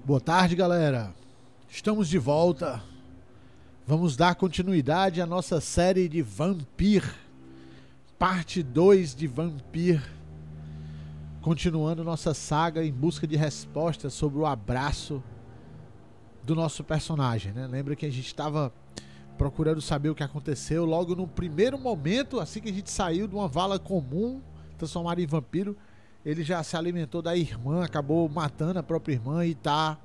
Boa tarde, galera. Estamos de volta. Vamos dar continuidade à nossa série de Vampyr. Parte 2 de Vampyr. Continuando nossa saga em busca de respostas sobre o abraço do nosso personagem, né? Lembra que a gente estava procurando saber o que aconteceu logo no primeiro momento, assim que a gente saiu de uma vala comum, transformado em vampiro. Ele já se alimentou da irmã, acabou matando a própria irmã e tá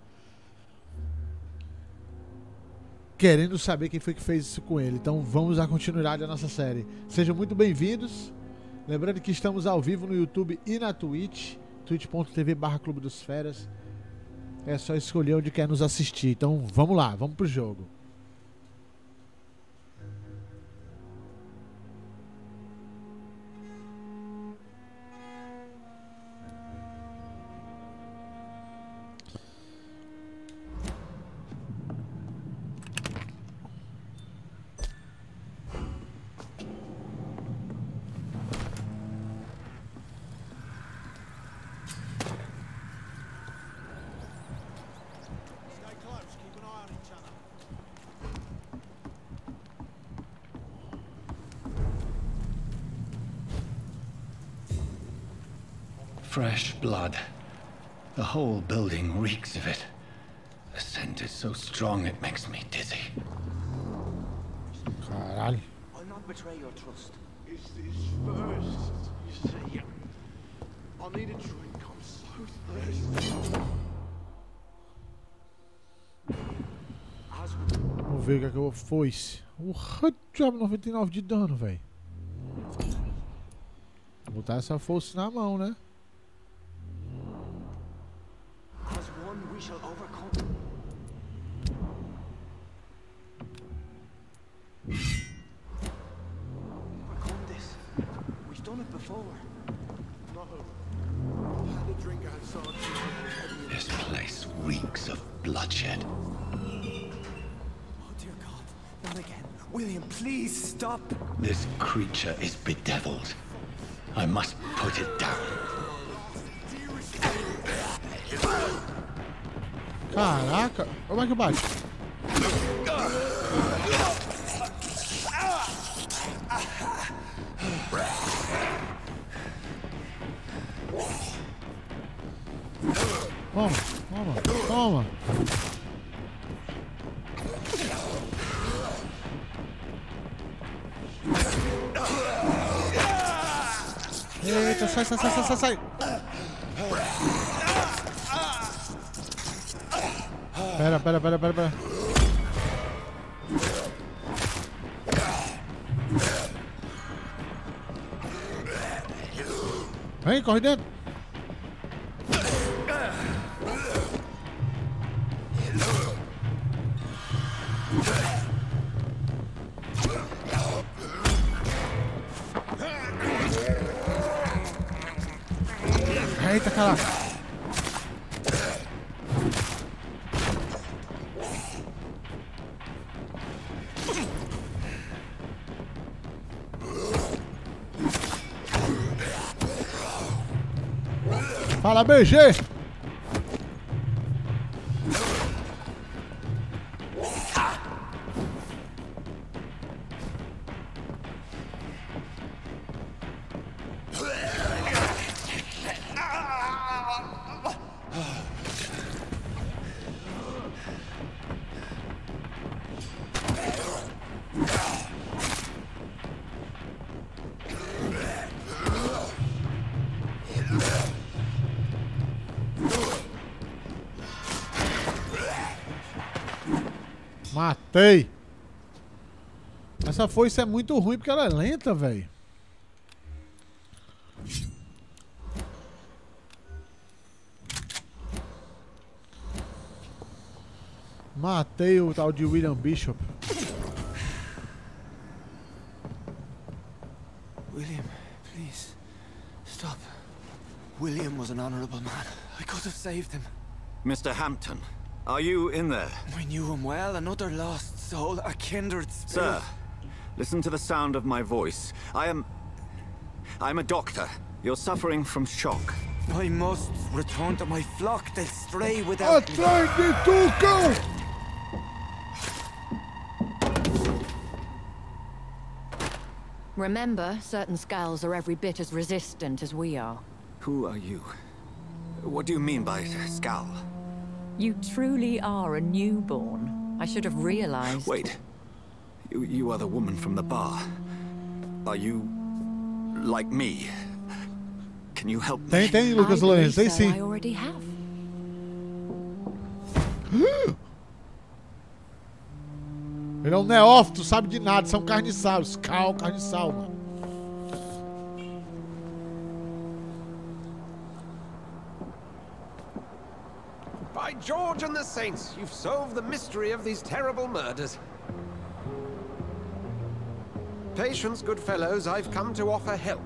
querendo saber quem foi que fez isso com ele. Então vamos dar continuidade à nossa série. Sejam muito bem-vindos. Lembrando que estamos ao vivo no YouTube e na Twitch, twitch.tv/Clube dos Feras. É só escolher onde quer nos assistir. Então vamos lá, vamos pro jogo. Fresh blood. The whole building reeks of it. The scent is so strong it makes me dizzy. Caralho. I'll not betray your trust. Is this first, you see? I need a drink, I'm so thirsty. Vamos ver o que é que eu foice. Diabo, 99 de dano, velho. Vou botar essa foice na mão, né? As one we shall overcome. Overcome this. We've done it before. No. I had a drink outside. This place reeks of bloodshed. Oh dear God, not again. William, please stop. This creature is bedeviled. I must put it down. Caraca, como é que bate? Toma, toma, toma. Eita, sai. Pera. Vem, corre dentro. Eita, caraca. Fala, BG! Matei. Essa foice é muito ruim porque ela é lenta, velho. Matei o tal de William Bishop. William, please, stop. William was an honorable man. I could have saved him. Mr. Hampton, are you in there? We knew him well, another lost soul, a kindred spirit. Sir, listen to the sound of my voice. I'm a doctor. You're suffering from shock. I must return to my flock. They'll stray without me. Atrás de tu, cão! Remember, certain skulls are every bit as resistant as we are. Who are you? What do you mean by scowl? You truly are a newborn. I should have realized. Wait. You are the woman from the bar. Are you... like me? Can you help me? Tem, Lucas Lourenço, tem sim. I already have. Ele é um neófito, sabe de nada, são carniçais. Carniçal, mano. By George and the Saints, you've solved the mystery of these terrible murders. Patience, good fellows, I've come to offer help.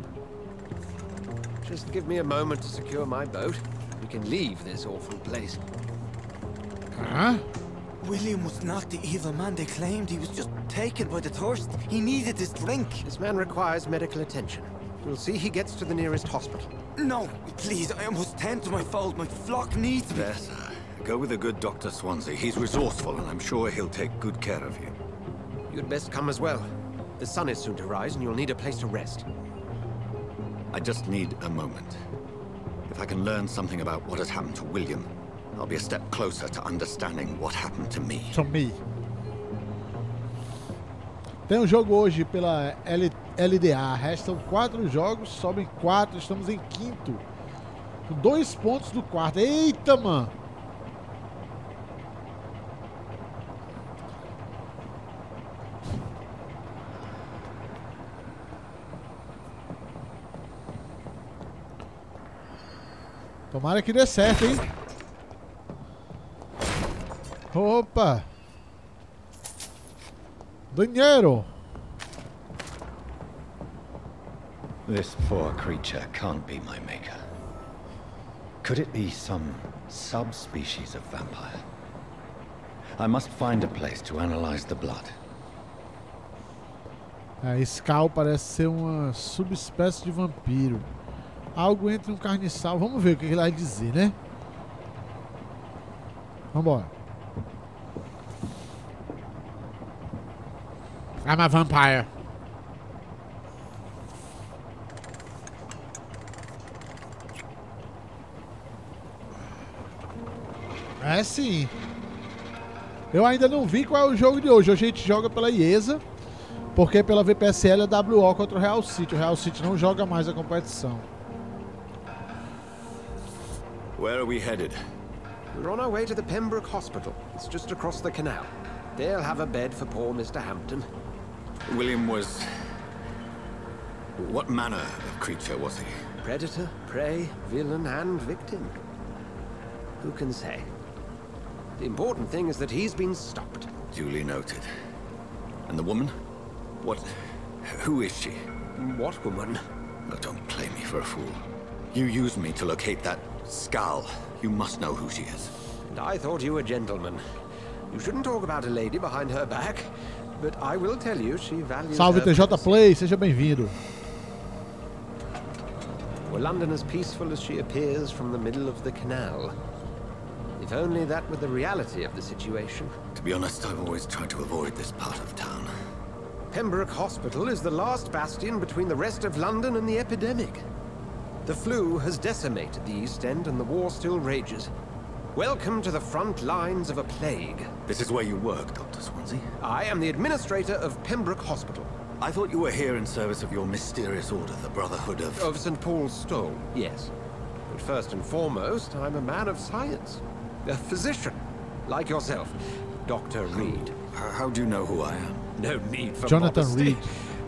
Just give me a moment to secure my boat. We can leave this awful place. Huh? William was not the evil man they claimed. He was just taken by the thirst. He needed this drink. This man requires medical attention. We'll see he gets to the nearest hospital. No, please, I must tend to my fold. My flock needs me. There, sir. Go with the good Dr. Swansea. He's resourceful, and I'm sure he'll take good care of you. You'd best come as well. The sun is soon to rise, and you'll need a place to rest. I just need a moment. If I can learn something about what has happened to William, I'll be a step closer to understanding what happened to me. To me. Tem um jogo hoje pela LDA. Restam 4 jogos, sobem 4. Estamos em 5º. Com 2 pontos do 4º. Eita, mano! Tomara que dê certo, hein? Opa! Dinheiro! This poor creature can't be my maker. Could it be some subspecies of vampire? I must find a place to analyze the blood. A Skull parece ser uma subespécie de vampiro. Algo entre um carniçal. Vamos ver o que ele vai dizer, né? Vambora. I'm a vampire. É sim. Eu ainda não vi qual é o jogo de hoje. Hoje a gente joga pela IESA. Porque pela VPSL é WO contra o Real City. O Real City não joga mais a competição. Where are we headed? We're on our way to the Pembroke Hospital. It's just across the canal. They'll have a bed for poor Mr. Hampton. William was... what manner of creature was he? Predator, prey, villain, and victim. Who can say? The important thing is that he's been stopped. Duly noted. And the woman? What... who is she? What woman? Oh, don't play me for a fool. You used me to locate that skull. You must know who she is. And I thought you a gentleman. You shouldn't talk about a lady behind her back, but I will tell you she values Salve her TJ privacy. Play, seja bem-vindo. Were London as peaceful as she appears from the middle of the canal? If only that were the reality of the situation. To be honest, I've always tried to avoid this part of town. Pembroke Hospital is the last bastion between the rest of London and the epidemic. The flu has decimated the East End and the war still rages. Welcome to the front lines of a plague. This is where you work, Dr. Swansea? I am the administrator of Pembroke Hospital. I thought you were here in service of your mysterious order, the Brotherhood of... Of St. Paul's Stole, yes. But first and foremost, I'm a man of science. A physician, like yourself, Dr. Reed. How do you know who I am? No need for Jonathan modesty. Reed.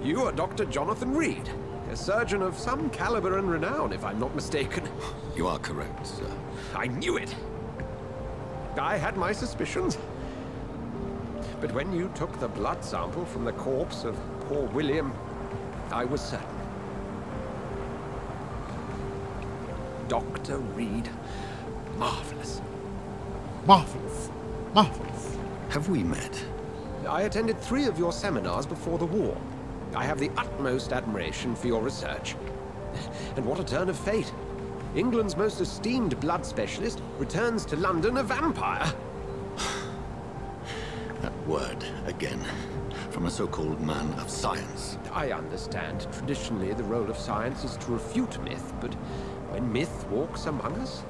You are Dr. Jonathan Reed, a surgeon of some caliber and renown, if I'm not mistaken. You are correct, sir. I knew it. I had my suspicions. But when you took the blood sample from the corpse of poor William, I was certain. Dr. Reed. Marvelous. Marvelous. Marvelous. Have we met? I attended 3 of your seminars before the war. I have the utmost admiration for your research. And what a turn of fate. England's most esteemed blood specialist, returns to London a vampire. That word, again. From a so-called man of science. I understand. Traditionally, the role of science is to refute myth, but when myth walks among us,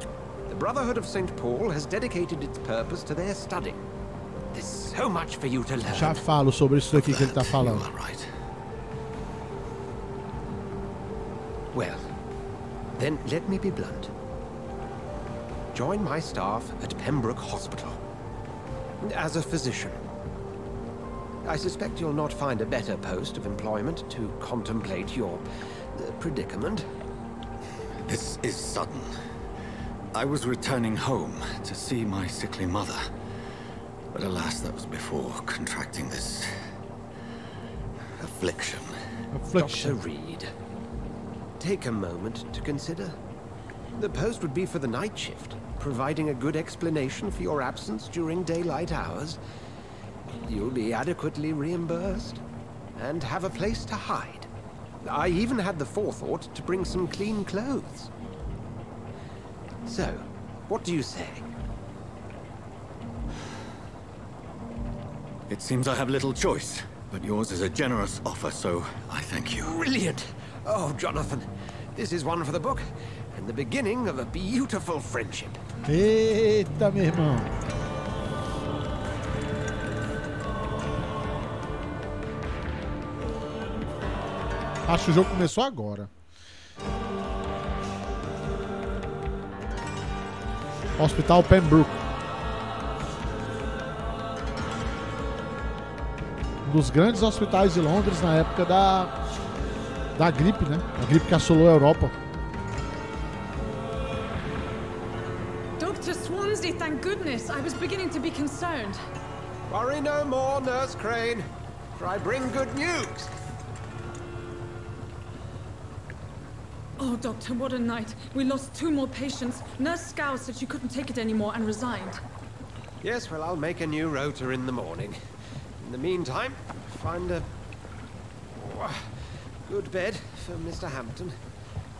the Brotherhood of St. Paul has dedicated its purpose to their study. There's so much for you to learn. Já falo sobre isso aqui que ele tá falando. You are right. Well, then let me be blunt. Join my staff at Pembroke Hospital. As a physician. I suspect you'll not find a better post of employment to contemplate your predicament. This is sudden. I was returning home to see my sickly mother. But alas, that was before contracting this affliction. Dr. Reed, take a moment to consider. The post would be for the night shift, providing a good explanation for your absence during daylight hours. You'll be adequately reimbursed and have a place to hide. I even had the forethought to bring some clean clothes. So, what do you say? It seems I have little choice, but yours is a generous offer, so I thank you. Brilliant! Oh, Jonathan, this is one for the book, and the beginning of a beautiful friendship. Eita, meu irmão. Acho que o jogo começou agora. Hospital Pembroke. Um dos grandes hospitais de Londres na época da gripe, né? A gripe que assolou a Europa. Dr. Swansea, thank goodness. I was beginning to be concerned. Worry no more, Nurse Crane, for I bring good news. Oh, Doctor, what a night. We lost 2 more patients. Nurse Scow said she couldn't take it anymore and resigned. Yes, well, I'll make a new rota in the morning. In the meantime, find a good bed for Mr. Hampton.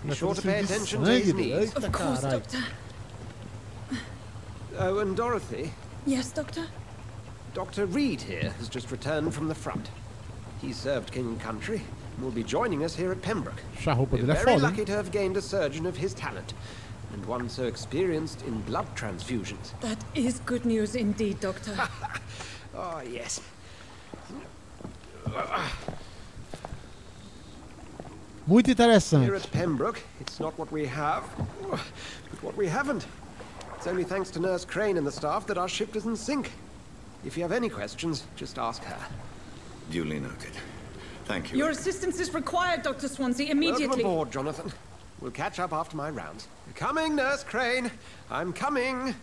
Be sure to pay attention to his needs. Of course, Doctor. Oh, and Dorothy, Yes, Doctor? Dr. Reed here has just returned from the front. He served King and Country and will be joining us here at Pembroke. A roupa We're dele é very foda, lucky hein? to have gained a surgeon of his talent, and one so experienced in blood transfusions. That is good news indeed, Doctor. Oh, yes. Muito interessante. Here at Pembroke, it's not what we have, but what we haven't. It's only thanks to Nurse Crane and the staff that our ship doesn't sink. If you have any questions, just ask her. Duly noted. Thank you. Your assistance is required, Dr. Swansea, immediately. Welcome aboard, Jonathan. We'll catch up after my rounds. Coming, Nurse Crane. I'm coming.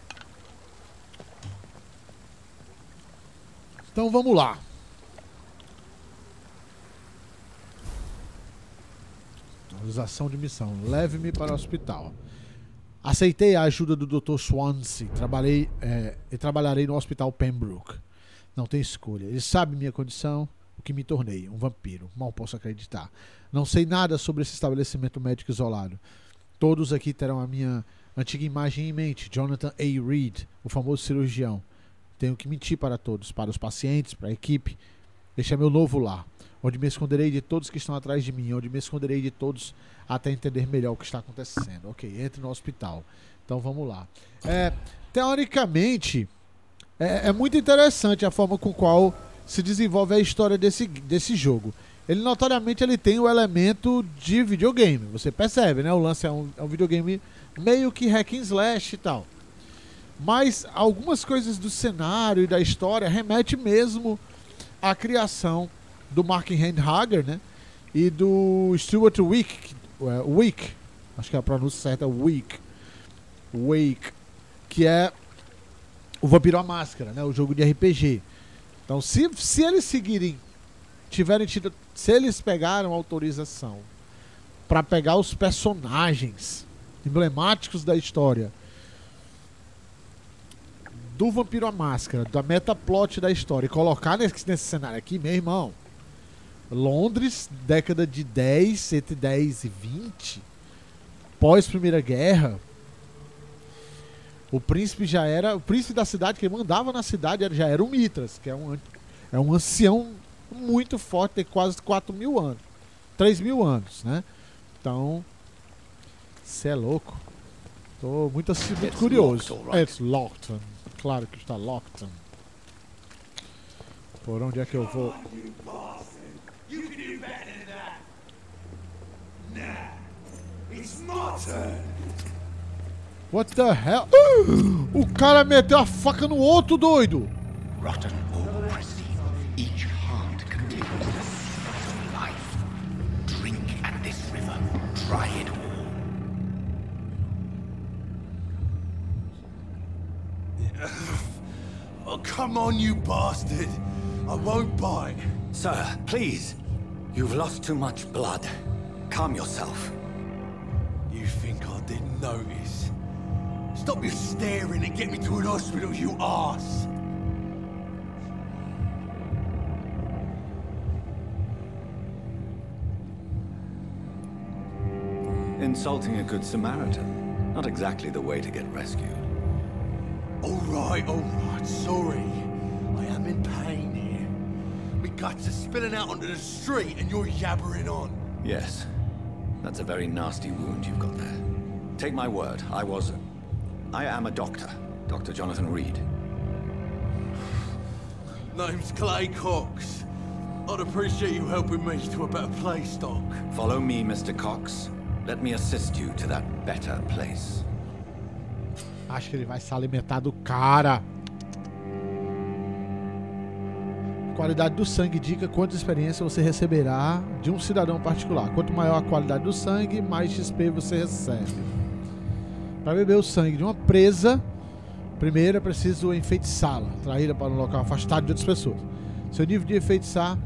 Então vamos lá. Autorização de missão. Leve-me para o hospital. Aceitei a ajuda do Dr. Swansea. Trabalharei no Hospital Pembroke. Não tem escolha. Ele sabe minha condição, o que me tornei, um vampiro. Mal posso acreditar. Não sei nada sobre esse estabelecimento médico isolado. Todos aqui terão a minha antiga imagem em mente. Jonathan A. Reed, o famoso cirurgião. Tenho que mentir para todos, para os pacientes, para a equipe. Este é meu novo lar, onde me esconderei de todos que estão atrás de mim, onde me esconderei de todos até entender melhor o que está acontecendo. Ok, entre no hospital. Então vamos lá. Teoricamente, é muito interessante a forma com qual se desenvolve a história desse jogo. Ele notoriamente ele tem o elemento de videogame. Você percebe, né? O lance é um videogame meio que hack and slash e tal. Mas algumas coisas do cenário e da história remete mesmo à criação do Mark Handhager, né? E do Stuart Wick, acho que é a pronúncia certa, Wake, que é o Vampiro à Máscara, né? O jogo de RPG. Então, se eles seguirem, se eles pegaram autorização para pegar os personagens emblemáticos da história do Vampiro à Máscara, da metaplot da história, e colocar nesse cenário aqui, meu irmão, Londres, década de 10, entre 10 e 20, pós-Primeira Guerra, o príncipe já era... O príncipe da cidade, quem mandava na cidade já era o Mitras, que é um ancião muito forte, tem quase 4.000 anos. 3.000 anos, né? Então, você é louco. Tô muito curioso. It's locked. Claro que está locked. Por onde é que eu vou? What the hell? O cara meteu a faca no outro, doido! Rotten ore receive. Each heart contains the seed of life. Drink at this river. Try it all. Oh, come on, you bastard! I won't bite. Sir, please. You've lost too much blood. Calm yourself. You think I didn't notice? Stop your staring and get me to an hospital, you arse! Insulting a good Samaritan. Not exactly the way to get rescued. Alright, sorry. I am in pain here. My guts are spilling out onto the street and you're yabbering on. Yes. That's a very nasty wound you've got there. Take my word, I am a doctor. Dr. Jonathan Reed. Name's Clay Cox. I'd appreciate you helping me to a better place, Doc. Follow me, Mr. Cox. Let me assist you to that better place. Acho que ele vai se alimentar do cara. Qualidade do sangue indica quanta experiência você receberá de um cidadão particular. Quanto maior a qualidade do sangue, mais XP você recebe. Para beber o sangue de uma presa, primeiro é preciso enfeitiçá-la, atraí-la para um local afastado de outras pessoas. Seu nível de enfeitiçar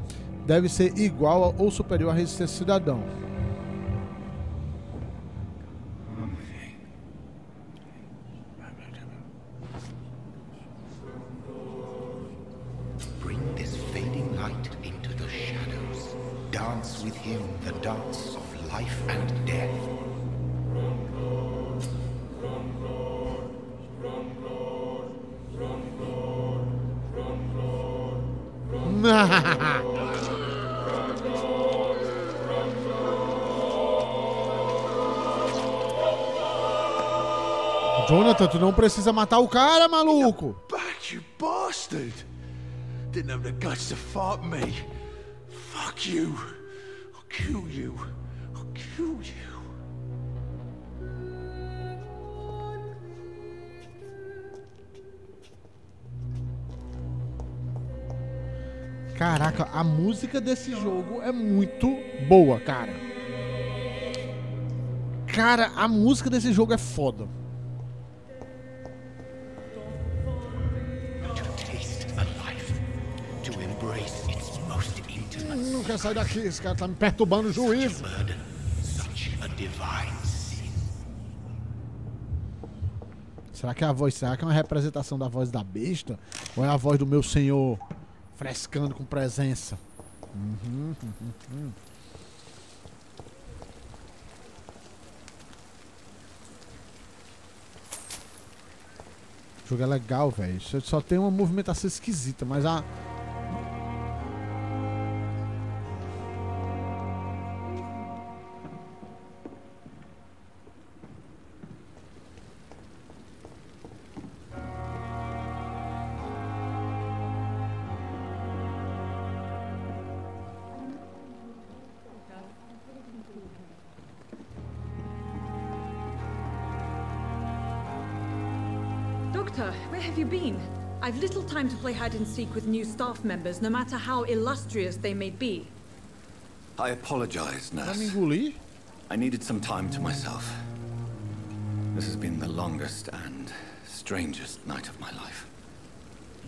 deve ser igual ou superior à resistência do cidadão. Bring this fading light into the shadows. Dance with him the dance of life and death. Jonathan, tu não precisa matar o cara, maluco! Back, you bastard! Didn't have the guts to fight me. Fuck you. I'll kill you. I'll kill you. Caraca, a música desse jogo é muito boa, cara. Cara, a música desse jogo é foda. Não quer sair daqui, esse cara tá me perturbando o juízo. Será que é a voz? Será que é uma representação da voz da besta? Ou é a voz do meu senhor frescando com presença? O jogo é legal, velho. Só tem uma movimentação esquisita, mas a... Doctor, where have you been? I've little time to play hide and seek with new staff members, no matter how illustrious they may be. I apologize, Vai nurse. me engolir? I needed some time to myself. This has been the longest and strangest night of my life.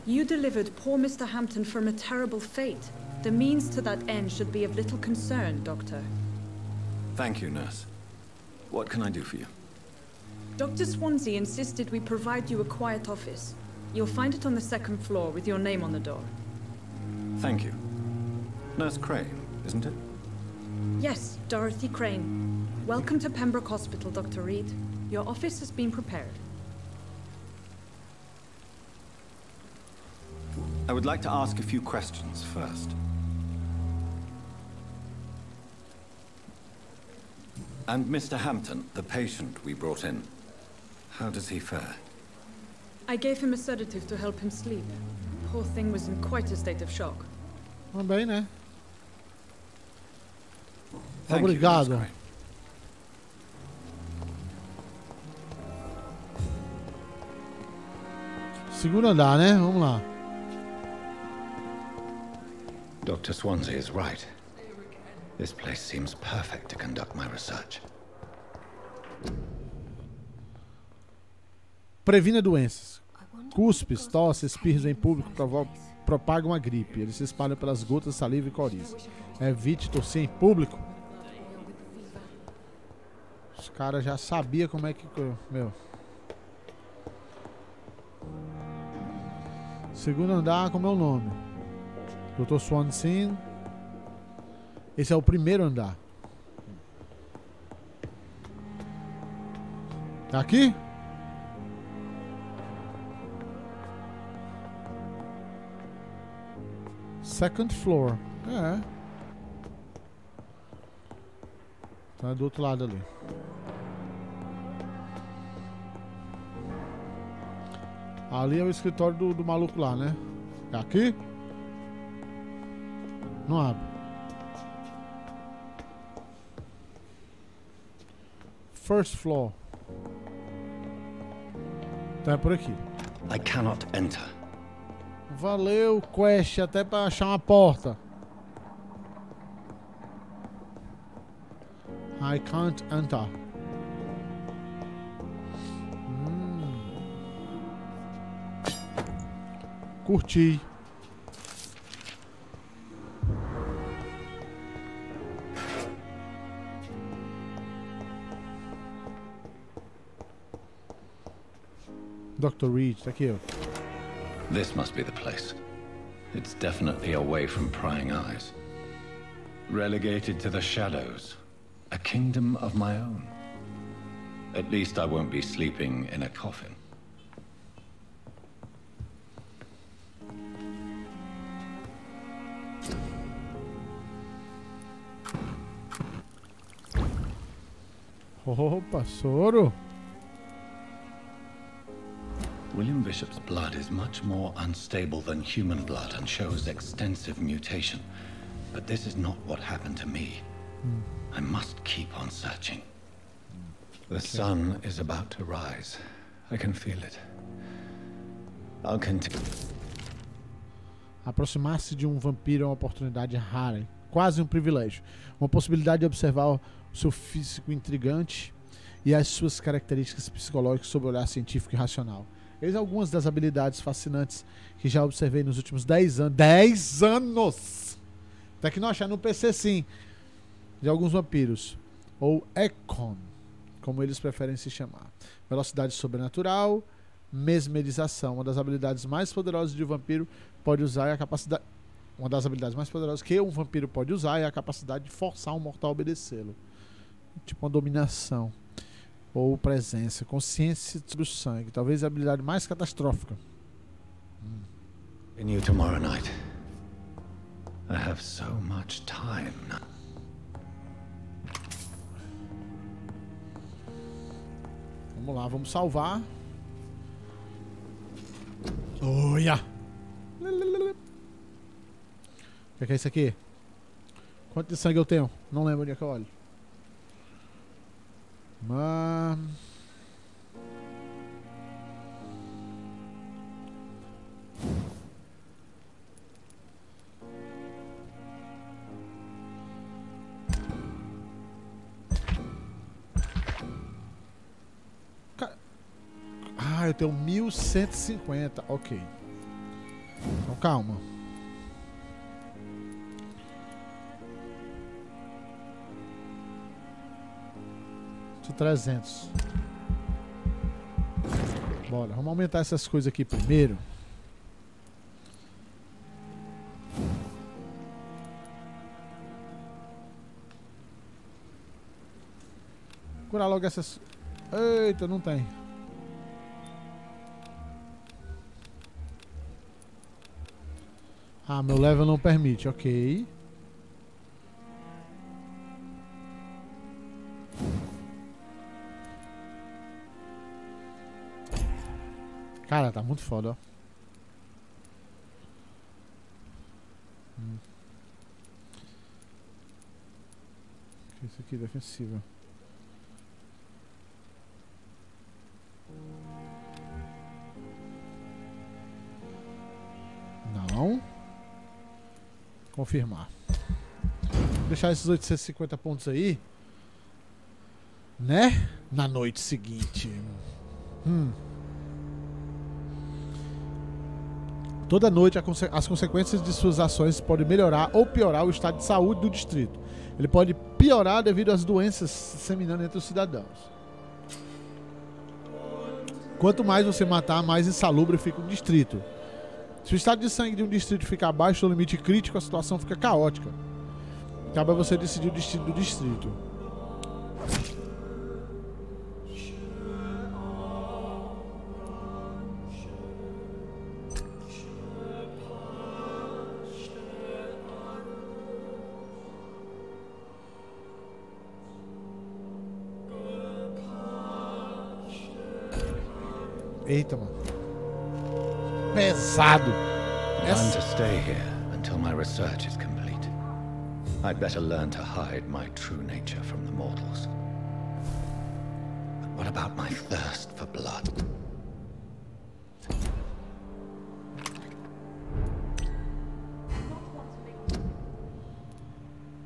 You delivered poor Mr. Hampton from a terrible fate. The means to that end should be of little concern, Doctor. Thank you, nurse. What can I do for you? Dr. Swansea insisted we provide you a quiet office. You'll find it on the second floor with your name on the door. Thank you. Nurse Crane, isn't it? Yes, Dorothy Crane. Welcome to Pembroke Hospital, Dr. Reed. Your office has been prepared. I would like to ask a few questions first. And Mr. Hampton, the patient we brought in, how does he fare? I gave him a sedative to help him sleep. Poor thing was in quite a state of shock. Bem, né? Thank you, Obrigado. that's great. Segundo andar, né? Vamos lá. Dr. Swansea is right. This place seems perfect to conduct my research. Previna doenças. Cuspes, tosse, espirros em público propagam a gripe. Eles se espalham pelas gotas, saliva e coriza. Evite tossir em público. Os caras já sabiam como é que... Meu. Segundo andar, como é o nome? Dr. Swansea. Esse é o primeiro andar. Tá aqui? Second floor. É. Tá do outro lado ali. Ali é o escritório do maluco lá, né? É aqui? Não abre. First floor. Então é por aqui. I cannot enter. Valeu, quest, até pra achar uma porta. I can't enter. Curti. Dr. Reed, tá aqui, ó. This must be the place. It's definitely away from prying eyes. Relegated to the shadows. A kingdom of my own. At least I won't be sleeping in a coffin. Opa, soro. William Bishop's blood is much more unstable than human blood and shows extensive mutation. But this is not what happened to me. I must keep on searching. The sun is about to rise. I can feel it. I'll continue. Aproximar-se de um vampiro é uma oportunidade rara, quase um privilégio. Uma possibilidade de observar o seu físico intrigante e as suas características psicológicas sob o olhar científico e racional. Eis algumas das habilidades fascinantes que já observei nos últimos 10 anos. 10 anos! Até que não achar no PC, sim. De alguns vampiros. Ou Econ, como eles preferem se chamar. Velocidade sobrenatural, mesmerização. Uma das habilidades mais poderosas de um vampiro pode usar é a capacidade... Uma das habilidades mais poderosas que um vampiro pode usar é a capacidade de forçar um mortal a obedecê-lo. Tipo uma dominação. Ou presença. Consciência sobre o sangue. Talvez a habilidade mais catastrófica. In you tomorrow night. I have so much time now. Vamos lá, vamos salvar. Olha! O que é isso aqui? Quanto de sangue eu tenho? Não lembro onde é que eu olho. Mas... eu tenho 1150. Ok. Então calma. De 300. Bora, vamos aumentar essas coisas aqui primeiro. Curar logo essas... Eita, não tem. Ah, meu level não permite, ok. Cara, tá muito foda, ó. Isso aqui é defensivo. Não. Confirmar. Vou deixar esses 850 pontos aí, né? Na noite seguinte. Toda noite as consequências de suas ações podem melhorar ou piorar o estado de saúde do distrito. Ele pode piorar devido às doenças se disseminando entre os cidadãos. Quanto mais você matar, mais insalubre fica o distrito. Se o estado de sangue de um distrito ficar abaixo do limite crítico, a situação fica caótica. Cabe a você decidir o destino do distrito. Eita, mano. Pesado. I'm to stay here until my research is complete. I'd better learn to hide my true nature from the mortals. But what about my thirst for blood?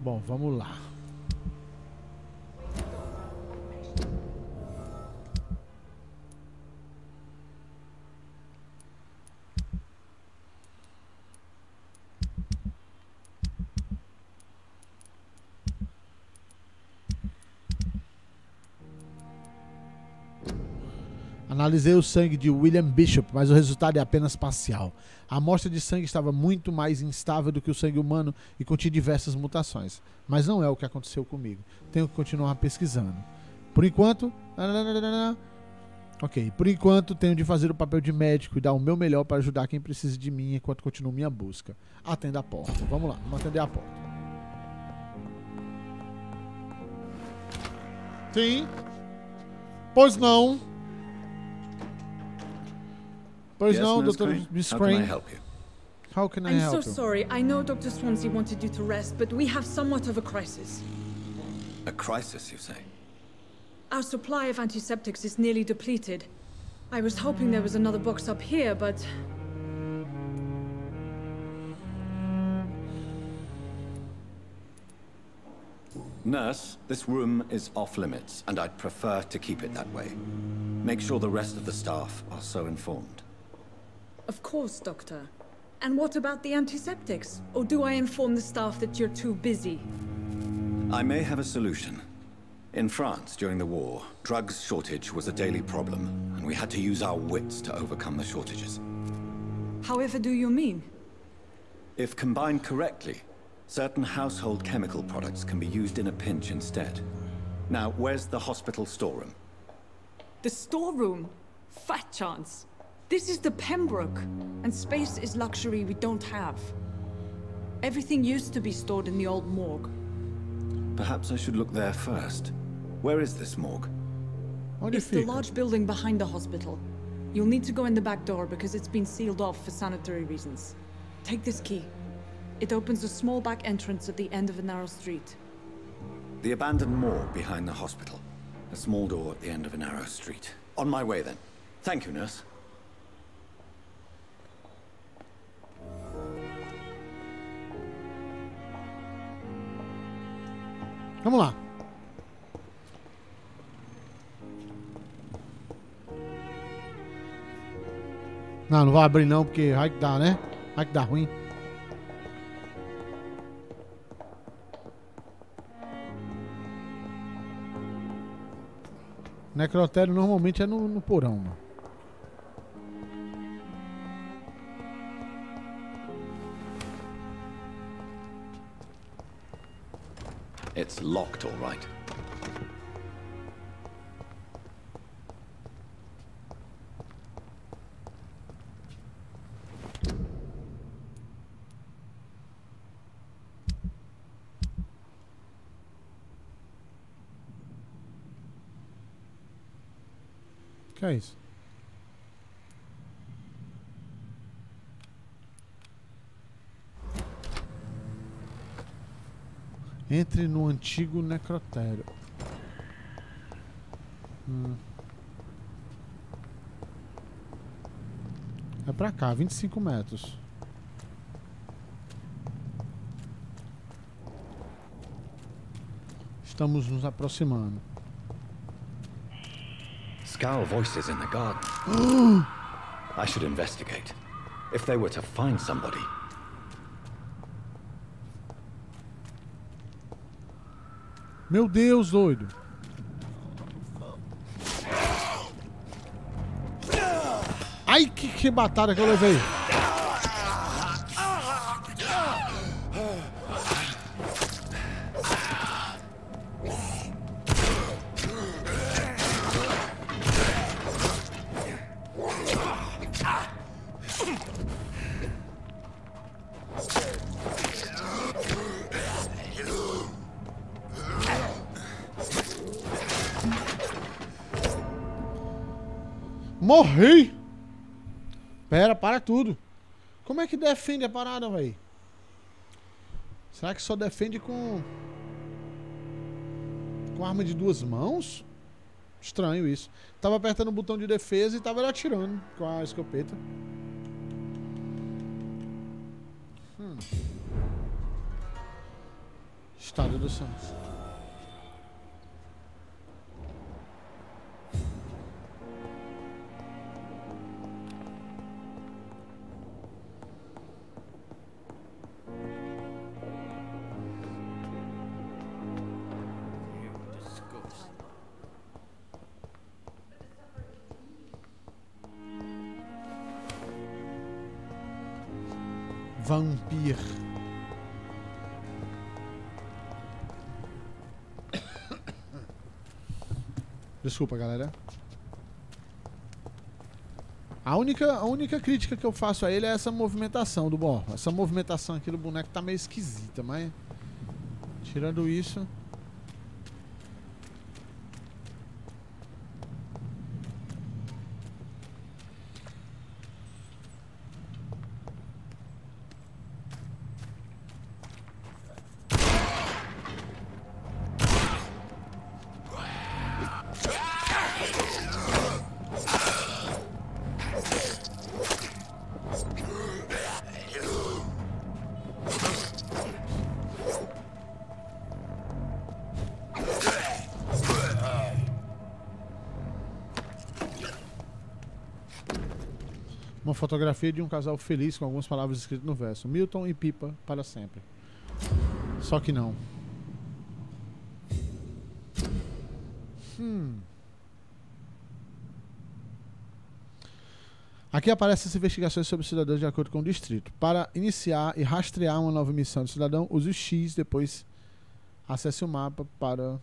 Bom, vamos lá. Analisei o sangue de William Bishop, mas o resultado é apenas parcial. A amostra de sangue estava muito mais instável do que o sangue humano e continha diversas mutações. Mas não é o que aconteceu comigo. Tenho que continuar pesquisando. Por enquanto... Ok, por enquanto tenho de fazer o papel de médico e dar o meu melhor para ajudar quem precisa de mim enquanto continuo minha busca. Atenda a porta. Vamos lá, vamos atender a porta. Sim. Pois não. Pois não, Dr. Miss Crane. How can I help you? I'm so sorry. I know Dr. Swansea wanted you to rest, but we have somewhat of a crisis. A crisis, you say? Our supply of antiseptics is nearly depleted. I was hoping there was another box up here, but... Nurse, this room is off limits, and I'd prefer to keep it that way. Make sure the rest of the staff are so informed. Of course, Doctor. And what about the antiseptics? Or do I inform the staff that you're too busy? I may have a solution. In France, during the war, drugs shortage was a daily problem, and we had to use our wits to overcome the shortages. However do you mean? If combined correctly, certain household chemical products can be used in a pinch instead. Now, where's the hospital storeroom? The storeroom? Fat chance. This is the Pembroke, and space is luxury we don't have. Everything used to be stored in the old morgue. Perhaps I should look there first. Where is this morgue? It's the large building behind the hospital. You'll need to go in the back door because it's been sealed off for sanitary reasons. Take this key. It opens a small back entrance at the end of a narrow street. The abandoned morgue behind the hospital. A small door at the end of a narrow street. On my way then. Thank you, nurse. Vamos lá. Não, não vai abrir não, porque vai que dá, né? Vai que dá ruim. Necrotério normalmente é no porão, mano. It's locked, all right. Que é isso? Entre no antigo necrotério. É pra cá, 25 metros. Estamos nos aproximando. Scowl voices in the garden. I should investigate. If they were to find somebody. Meu Deus, doido. Ai, que batalha que eu levei. Morri! Pera, para tudo. Como é que defende a parada, véi? Será que só defende com arma de 2 mãos? Estranho isso. Tava apertando o botão de defesa e tava atirando com a escopeta. Estado do Santos. Vampyr. Desculpa, galera. A única crítica que eu faço a ele é essa movimentação do bom. Essa movimentação aqui do boneco tá meio esquisita, mas tirando isso. Uma fotografia de um casal feliz com algumas palavras escritas no verso. Milton e Pipa para sempre. Só que não. Aqui aparecem as investigações sobre cidadãos de acordo com o distrito. Para iniciar e rastrear uma nova missão de cidadão, use o X, depois acesse o mapa para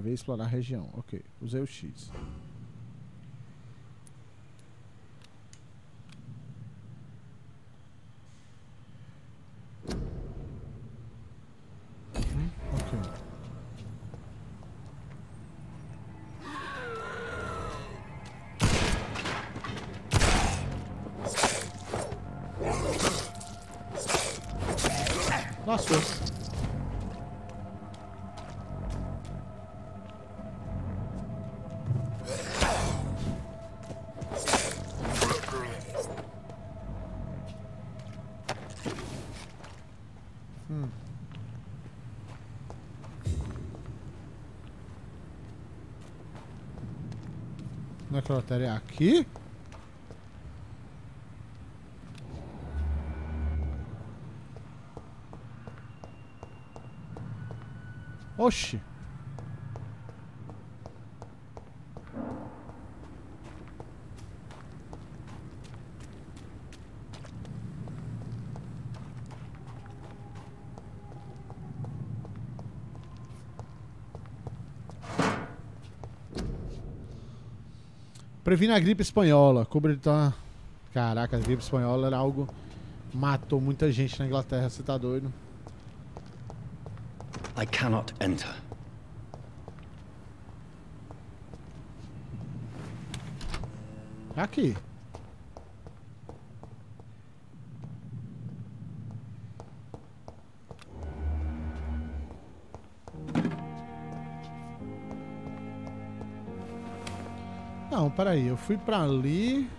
ver e explorar a região. Ok, usei o X. Ok. Nossa. Necrotério é aqui? Oxi. Previne a gripe espanhola. Cobertar. Caraca, a gripe espanhola era algo. Matou muita gente na Inglaterra, você tá doido? I cannot enter. É aqui. Não, peraí, eu fui pra ali.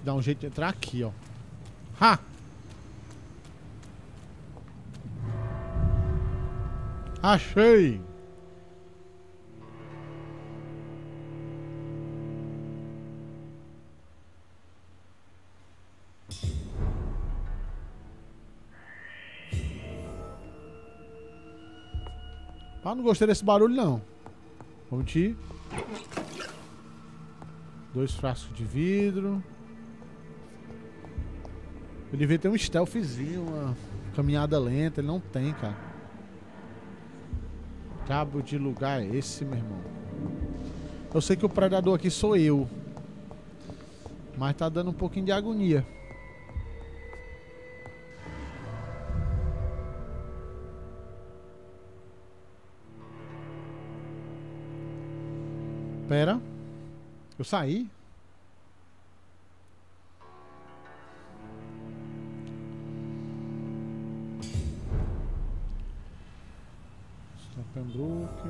Dá um jeito de entrar aqui, ó. Ha! Achei! Ah, não gostei desse barulho, não. Vamos te... 2 frascos de vidro. Eu devia ter um stealthzinho, uma caminhada lenta. Ele não tem, cara. Cabo de lugar é esse, meu irmão. Eu sei que o predador aqui sou eu. Mas tá dando um pouquinho de agonia. Pera. Eu saí? Stoppenbrook.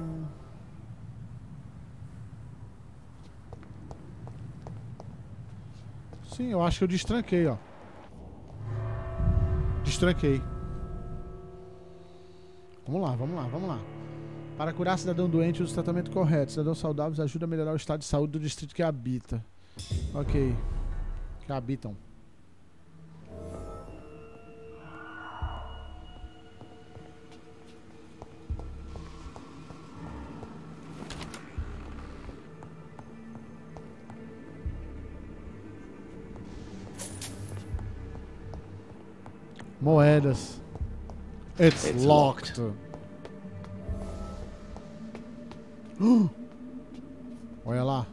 Sim, eu acho que eu destranquei, ó. Destranquei. Vamos lá, vamos lá, vamos lá. Para curar cidadão doente, use o tratamento correto. Cidadãos saudáveis ajuda a melhorar o estado de saúde do distrito que habita. Ok. Que habitam. Moedas. It's locked. Olha lá.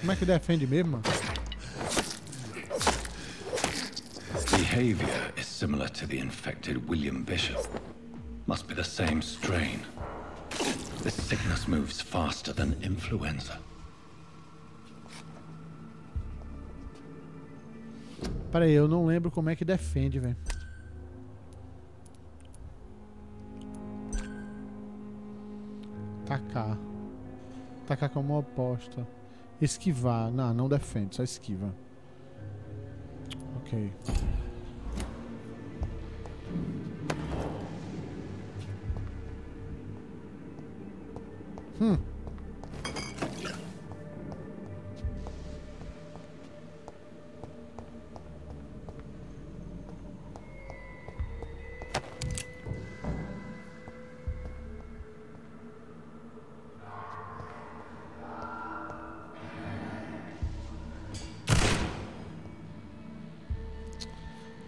Como é que defende mesmo, mano? Behavior is similar to the infected William Bishop. Must be the same strain. This sickness moves faster than influenza. Pera aí, eu não lembro como é que defende, velho. Tacar. Tacar como oposta. Esquivar. Não, não defende, só esquiva. Ok.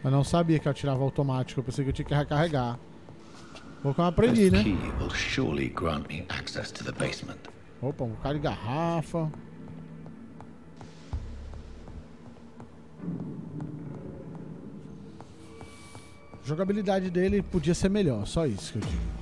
Eu não sabia que eu atirava automático, eu pensei que eu tinha que recarregar. Vou que eu aprendi, né? Opa, um cara de garrafa. A jogabilidade dele podia ser melhor, só isso que eu digo.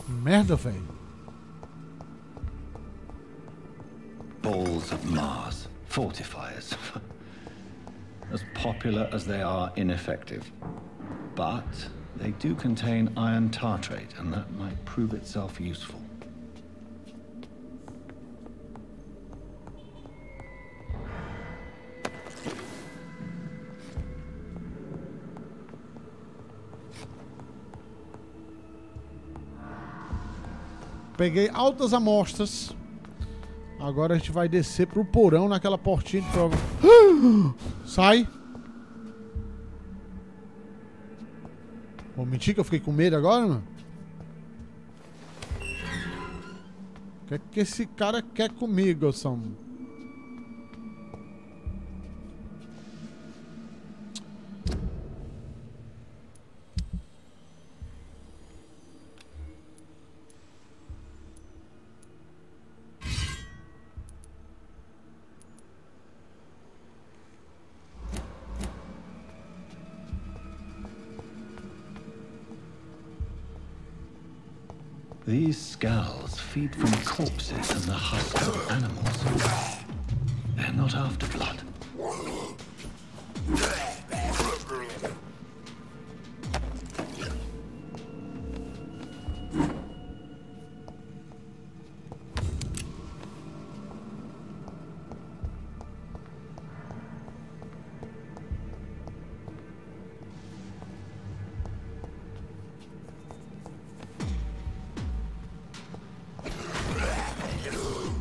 Merda, velho. Balls of Mars, fortifiers. As popular as they are ineffective. But they do contain iron tartrate, and that might prove itself useful. Peguei altas amostras. Agora a gente vai descer pro porão naquela portinha de prova. Sai! Vou mentir que eu fiquei com medo agora, mano? O que é que esse cara quer comigo, Sam? These skulls feed from corpses and the husks of animals. They're not after blood.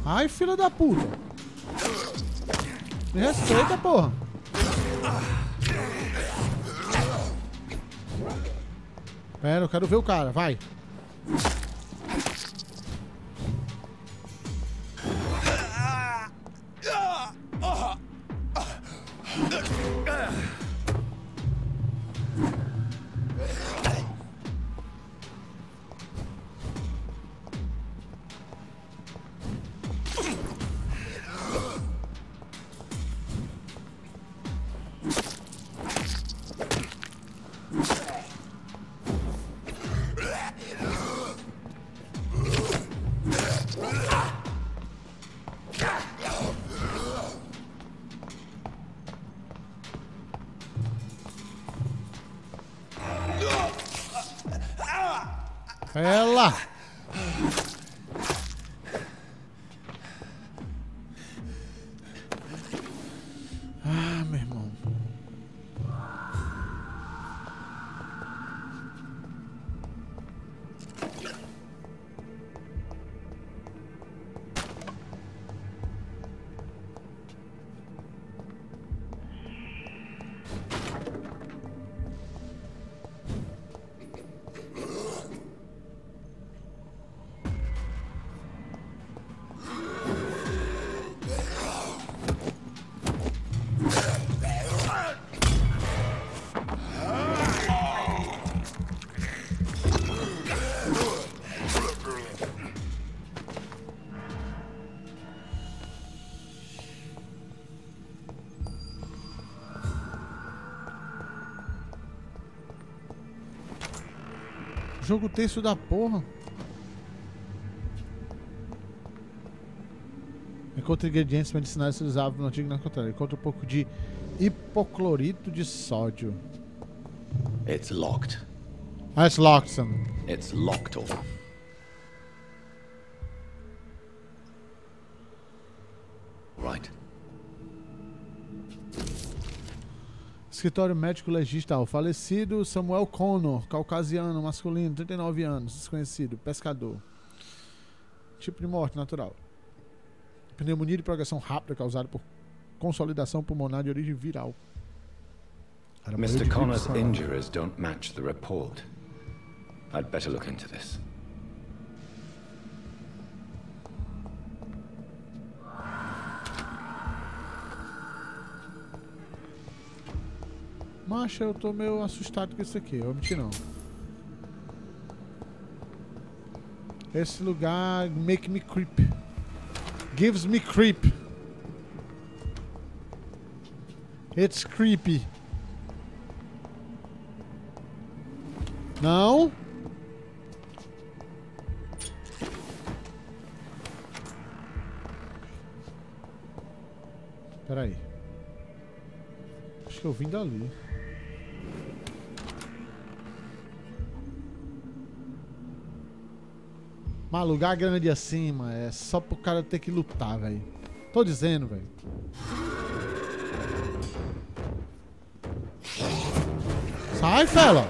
Ai, filha da puta. Me respeita, porra. Pera, eu quero ver o cara, vai. Ela! Ah, meu irmão. Jogo texto da porra. Encontra ingredientes medicinais utilizados no antigo narcotráfico. Encontra um pouco de hipoclorito de sódio. It's locked. Ah, it's locked, son. It's locked off. Right. Escritório médico legista. O falecido Samuel Connor, caucasiano, masculino, 39 anos, desconhecido, pescador. Tipo de morte natural. Pneumonia de progressão rápida causada por consolidação pulmonar de origem viral. Mr. Connor's injuries don't match the report. I'd better look into this. Macho, eu tô meio assustado com isso aqui, eu vou mentir não. Esse lugar make me creep. Gives me creep. It's creepy. Não. Espera aí. Acho que eu vim dali. Mas lugar grande assim, mano, é só pro cara ter que lutar, velho. Tô dizendo, velho. Sai, fela!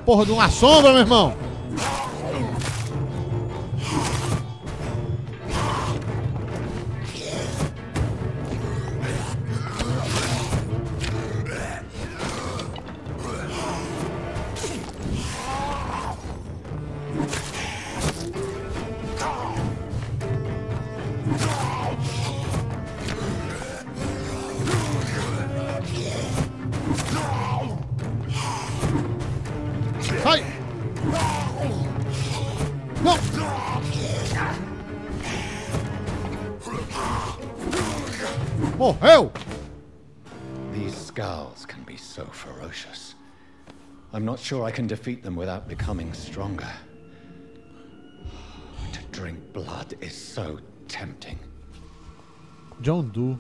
porra de uma sombra, meu irmão. Sai! Não! Morreu! These scowls can be so ferocious. I'm not sure I can defeat them without becoming stronger. To drink blood is so tempting. John Doe.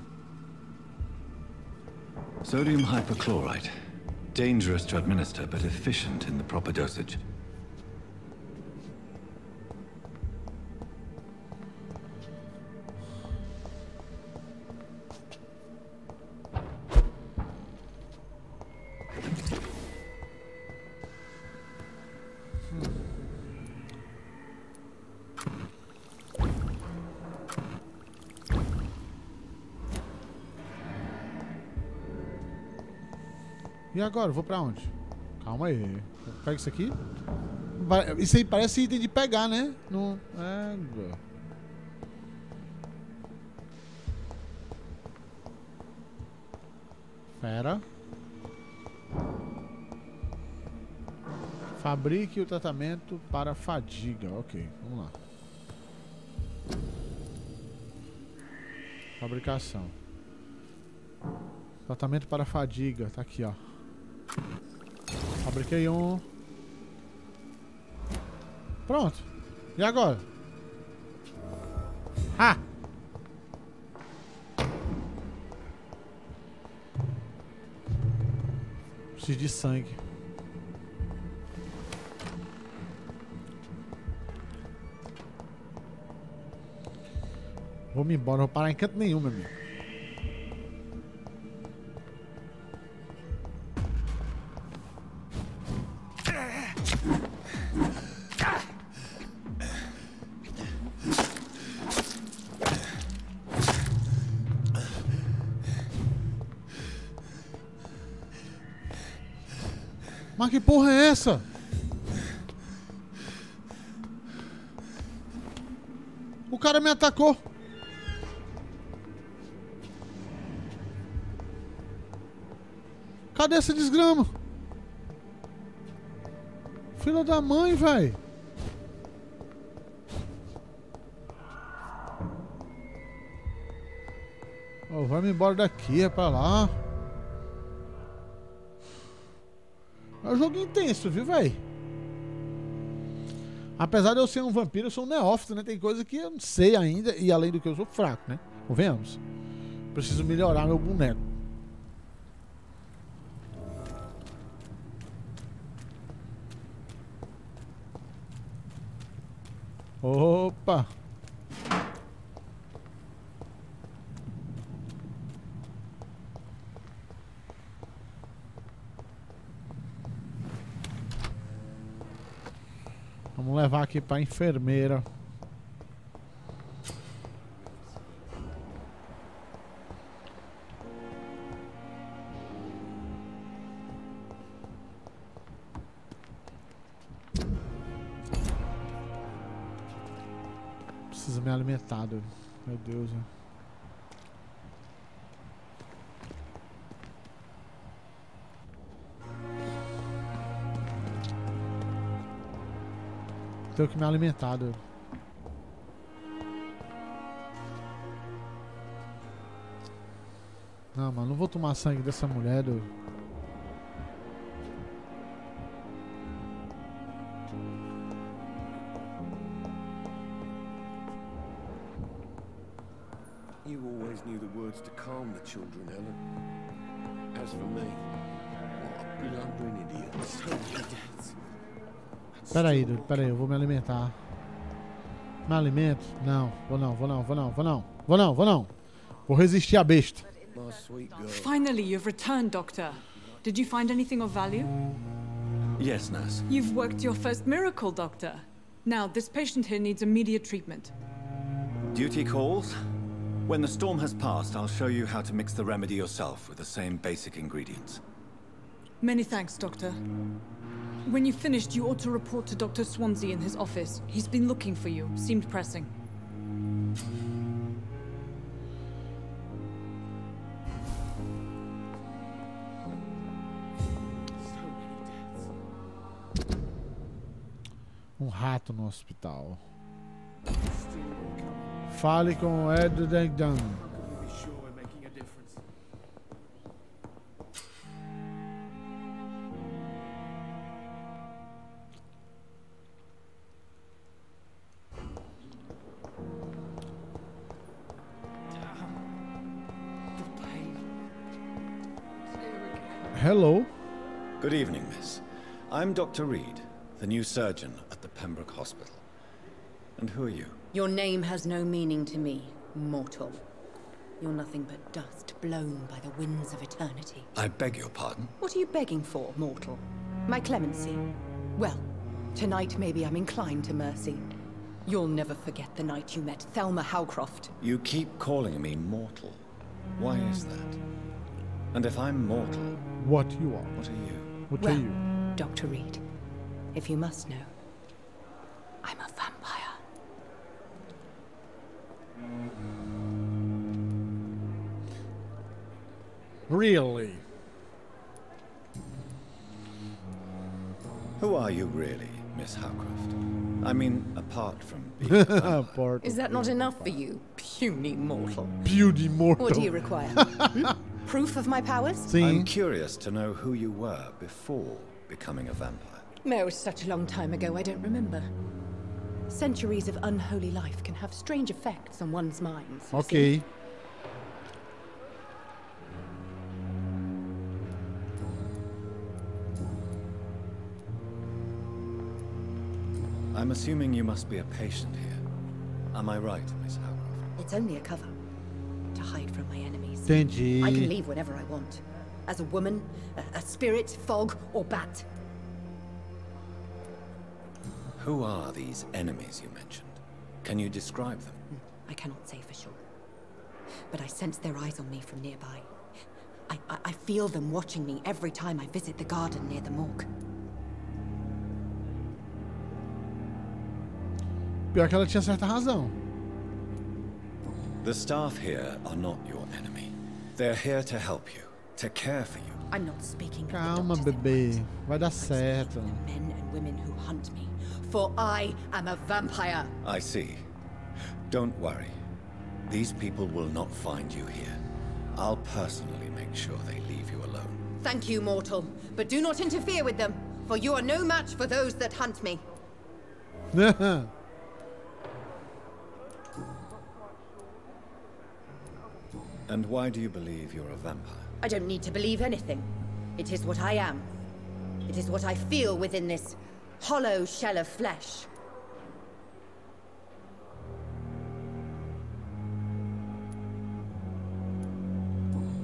Sodium hypochlorite. Dangerous to administer, but efficient in the proper dosage. E agora? Eu vou pra onde? Calma aí. Pega isso aqui. Isso aí parece item de pegar, né? Não. É. Pera. Fabrique o tratamento para fadiga. Ok, vamos lá. Fabricação. Tratamento para fadiga. Tá aqui, ó. Fabriquei um. Pronto. E agora? Ah! Preciso de sangue. Vou me embora, não vou parar em canto nenhum, meu amigo. Mas que porra é essa? O cara me atacou. Cadê essa desgrama? Filha da mãe, velho. Oh, vai-me embora daqui, é pra lá. É um jogo intenso, viu, velho? Apesar de eu ser um vampiro, eu sou um neófito, né? Tem coisa que eu não sei ainda. E além do que eu sou fraco, né? Convenhamos. Preciso melhorar meu boneco. Opa! Vamos levar aqui pra enfermeira. Preciso me alimentar, doido. Meu Deus, né? Tenho que me alimentar, doido. Não, mano, não vou tomar sangue dessa mulher, doido. You always knew the words to calm the children, Helen. As for me, what a blundering idiot. So many deaths. Pera aí, doido, pera aí, eu vou me alimentar. Me alimento? Não, vou não. Vou resistir à besta. Finally, you've returned, Doctor. Did you find anything of value? Yes, nurse. You've worked your first miracle, Doctor. Now, this patient here needs immediate treatment. Duty calls. When the storm has passed, I'll show you how to mix the remedy yourself with the same basic ingredients. Many thanks, Doctor. When you've finished, you ought to report to Dr. Swansea in his office. He's been looking for you. Seemed pressing. Rato no hospital. Fale com Ed Degdan. Hello. Good evening, miss. I'm Dr. Reed, the new surgeon at the Pembroke Hospital. And who are you? Your name has no meaning to me, mortal. You're nothing but dust blown by the winds of eternity. I beg your pardon? What are you begging for, mortal? My clemency? Well, tonight maybe I'm inclined to mercy. You'll never forget the night you met Thelma Howcroft. You keep calling me mortal. Why is that? And if I'm mortal... What you are? What are you? What well, are you? Dr. Reed, if you must know, I'm a vampire. Really? Who are you really, Miss Howcroft? I mean, apart from being a vampire. Is that not enough for you, puny mortal? Puny mortal. What do you require? Proof of my powers? Sim. I'm curious to know who you were before becoming a vampire. No, such a long time ago, I don't remember. Centuries of unholy life can have strange effects on one's mind. Okay. I'm assuming you must be a patient here. Am I right, Miss Howcroft? It's only a cover to hide from my enemies. Entendi. I can leave whenever I want. As a woman, a spirit, fog, or bat. Who are these enemies you mentioned? Can you describe them? I cannot say for sure. But I sense their eyes on me from nearby. I feel them watching me every time I visit the garden near the morgue. Pior que ela tinha certa razão. The staff here are not your enemy. They're here to help you, to care for you. I'm not speaking of the Calma, doctors bebê. and Vai dar I'm speaking certo. of the men and women who hunt me. For I am a vampire. I see. Don't worry. These people will not find you here. I'll personally make sure they leave you alone. Thank you, mortal. But do not interfere with them, for you are no match for those that hunt me. And why do you believe you're a vampire? I don't need to believe anything. It is what I am. It is what I feel within this hollow shell of flesh.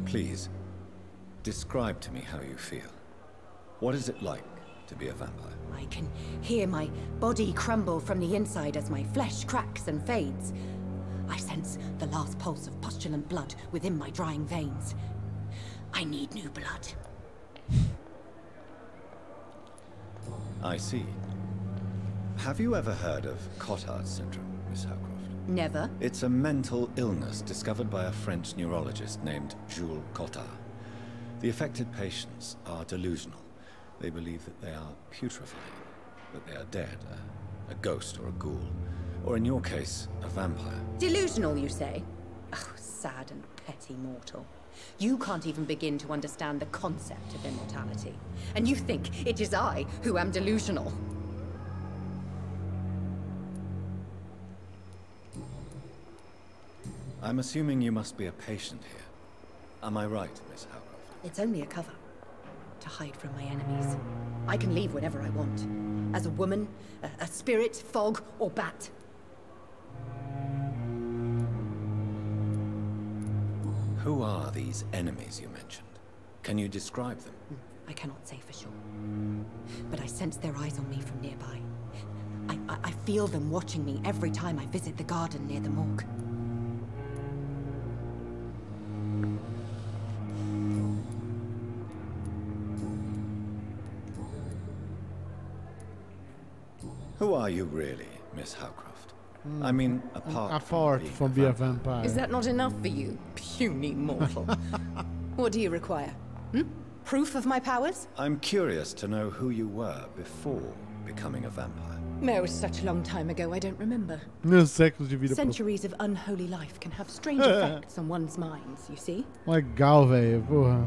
Please, describe to me how you feel. What is it like to be a vampire? I can hear my body crumble from the inside as my flesh cracks and fades. I sense the last pulse of postulant blood within my drying veins. I need new blood. I see. Have you ever heard of Cotard's syndrome, Miss Howcroft? Never. It's a mental illness discovered by a French neurologist named Jules Cotard. The affected patients are delusional. They believe that they are putrefying, that they are dead, a ghost or a ghoul, or in your case, a vampire. Delusional, you say? Oh, sad and petty mortal. You can't even begin to understand the concept of immortality. And you think it is I who am delusional. I'm assuming you must be a patient here. Am I right, Miss Howcroft? It's only a cover to hide from my enemies. I can leave whenever I want. As a woman, a spirit, fog, or bat. Who are these enemies you mentioned? Can you describe them? I cannot say for sure. But I sense their eyes on me from nearby. I feel them watching me every time I visit the garden near the morgue. Who are you really, Miss Howcroft? I mean, apart from being a vampire. Is that not enough for you, puny mortal? What do you require? Proof of my powers? I'm curious to know who you were before becoming a vampire. No, such a long time ago, I don't remember. Centuries of unholy life can have strange effects on one's minds, you see? Legal, velho, porra.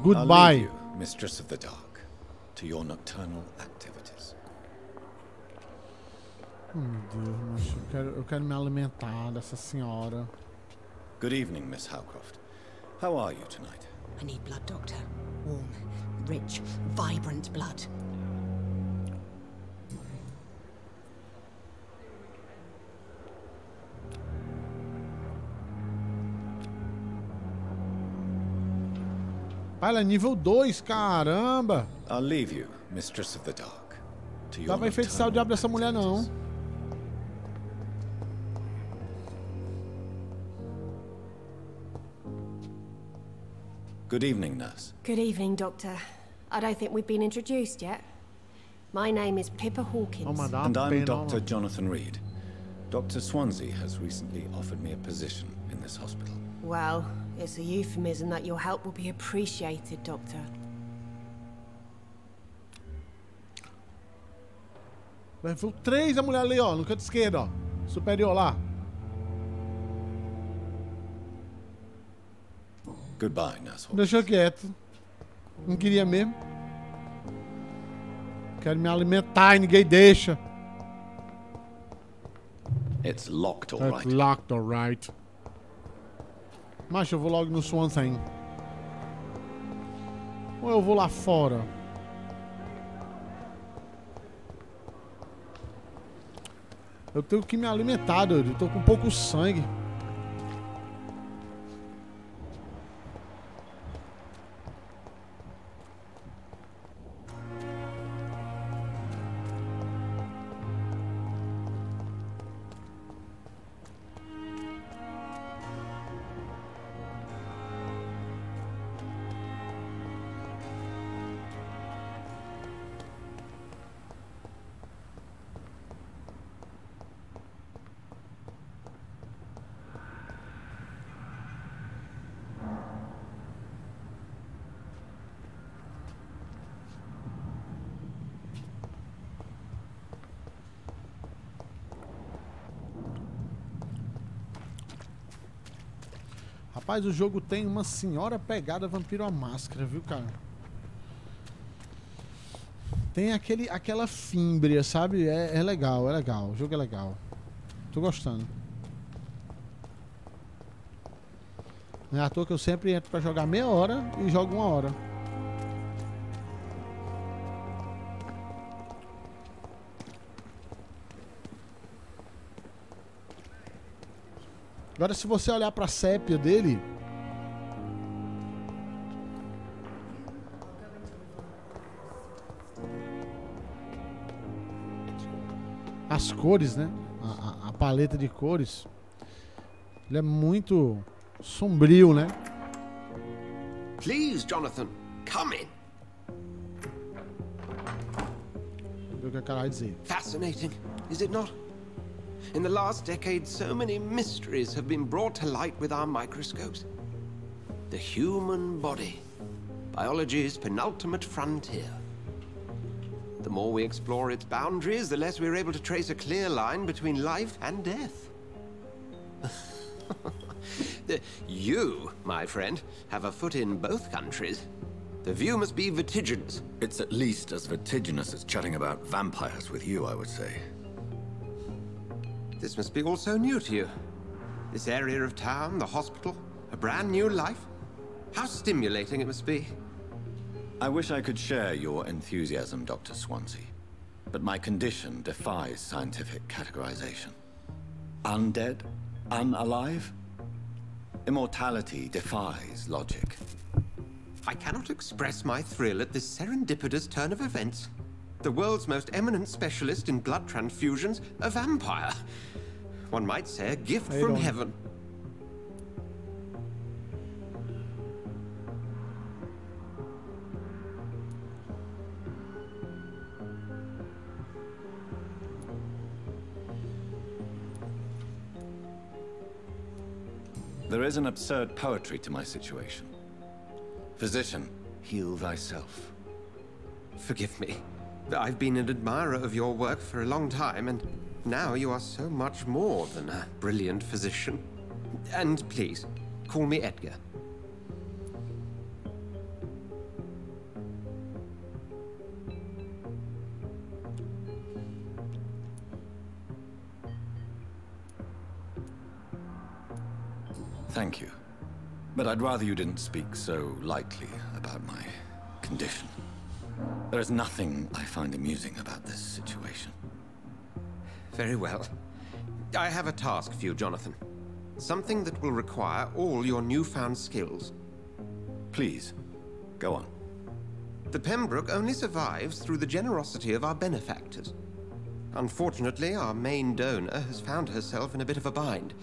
Goodbye. I'll leave you, Mistress of the Dark, to your nocturnal activities. Meu Deus, mas eu quero me alimentar dessa senhora. Good evening, Miss Howcroft. How are you tonight? I need blood, Doctor. Warm, rich, vibrant blood. Pai, ela é nível 2, caramba! I'll leave you, Mistress of the Dark, to your Dá pra enfeitiçar o diabo dessa mulher, não. Good evening, nurse. Good evening, Doctor. I don't think we've been introduced yet. My name is Pippa Hawkins. Oh, madame, and I'm Dr. Jonathan Reed. Dr. Swansea has recently offered me a position in this hospital. Well, it's a euphemism that your help will be appreciated, Doctor. Level 3 a mulher ali, ó, no canto esquerdo, ó. Superior lá. Goodbye, nurse. Deixa quieto. Não queria mesmo. Quero me alimentar e ninguém deixa. It's locked, all right. It's locked, all right. Mas eu vou logo no Swansea. Ou eu vou lá fora? Eu tenho que me alimentar, doido. Eu tô com pouco sangue. Rapaz, o jogo tem uma senhora pegada Vampiro à Máscara, viu, cara? Tem aquela fímbria, sabe? É legal, é legal. O jogo é legal. Tô gostando. Não é à toa que eu sempre entro pra jogar meia hora e jogo 1 hora. Agora, se você olhar pra sépia dele... As cores, né? A paleta de cores. Ele é muito sombrio, né? Please, Jonathan, come in. O que eu quero dizer. Fascinating, is it not? In the last decade, so many mysteries have been brought to light with our microscopes. The human body, biology's penultimate frontier. The more we explore its boundaries, the less we're able to trace a clear line between life and death. You, my friend, have a foot in both countries. The view must be vertiginous. It's at least as vertiginous as chatting about vampires with you, I would say. This must be all so new to you. This area of town, the hospital, a brand new life. How stimulating it must be. I wish I could share your enthusiasm, Dr. Swansea, but my condition defies scientific categorization. Undead? unalive? Immortality defies logic. I cannot express my thrill at this serendipitous turn of events. The world's most eminent specialist in blood transfusions, a vampire. One might say a gift from heaven. There is an absurd poetry to my situation. Physician, heal thyself. Forgive me. I've been an admirer of your work for a long time, and now you are so much more than a brilliant physician. And please, call me Edgar. Thank you. But I'd rather you didn't speak so lightly about my condition. There is nothing I find amusing about this situation. Very well. I have a task for you, Jonathan. Something that will require all your newfound skills. Please, go on. The Pembroke only survives through the generosity of our benefactors. Unfortunately, our main donor has found herself in a bit of a bind.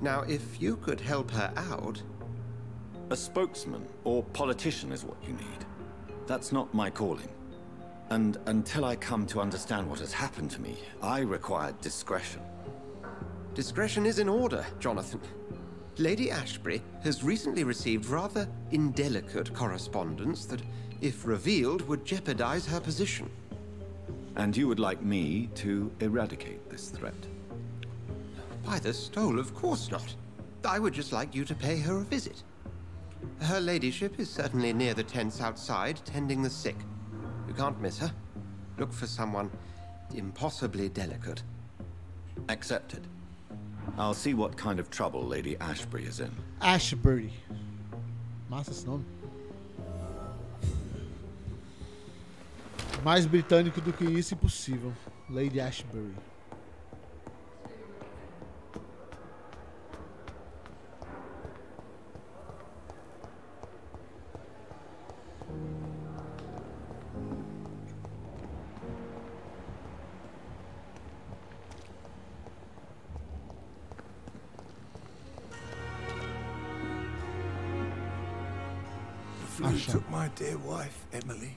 Now, if you could help her out... A spokesman or politician is what you need. That's not my calling. And until I come to understand what has happened to me, I require discretion. Discretion is in order, Jonathan. Lady Ashbury has recently received rather indelicate correspondence that, if revealed, would jeopardize her position. And you would like me to eradicate this threat? By the stole, of course not. I would just like you to pay her a visit. Her ladyship is certainly near the tents outside, tending the sick. You can't miss her. Look for someone impossibly delicate. Accepted. I'll see what kind of trouble Lady Ashbury is in. Ashbury. Massa esse nome. Mais britânico do que isso, impossível. Lady Ashbury. You took my dear wife, Emily.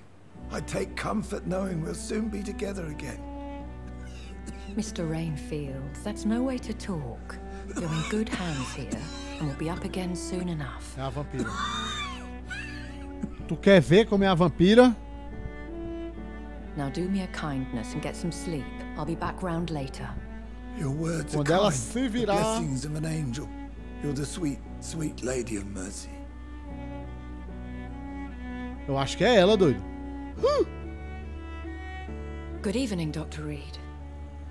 I take comfort knowing we'll soon be together again. Mr. Rainfield, that's no way to talk. You're in good hands here, and we'll be up again soon enough. É a vampira. Tu quer ver como é a vampira? Now do me a kindness and get some sleep. I'll be back round later. Your words are Quando ela kind, se the virar... blessings of an angel. You're the sweet, sweet lady of mercy. Eu acho que é ela, doido. Good evening, Dr. Reed.